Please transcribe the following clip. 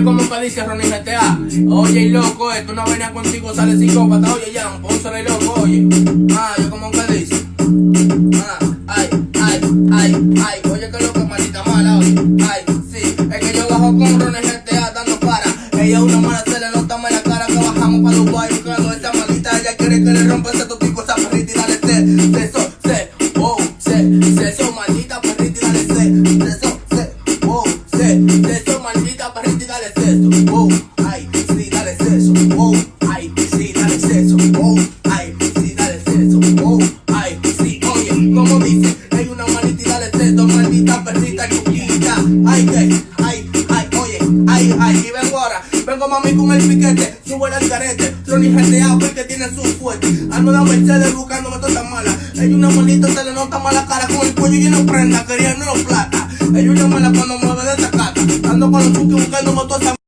Como que dice Ronnie GTA, oye y loco, esto una vaina contigo sale psicópata, oye ya, un pónsale loco, oye, yo como que dice, oye que loco, maldita mala, oye, sí, es que yo bajo con Ronnie GTA dando para, ella es una mala, se le nota más la cara que bajamos para Dubai buscando esta maldita, ella quiere que le rompa ese topico, esa perrita y dale eso, maldita perrita y dale eso, maldita perrita y dale sexo, sí, dale sexo, sí, dale sexo, sí, dale sexo, sí, oye, como dice, hay una manita y dale sexo, maldita perrita chiquita, oye, y vengo ahora, vengo mami con el piquete, sube el carete, Ronnie GTA porque tiene su fuerte, ando la Mercedes buscándome toda esta mala, hay una manita se le nota mala cara con el cuello lleno de prenda, queriendo plata, hay una mala cuando mueve de esta cata, ando con los chuques buscándome toda esta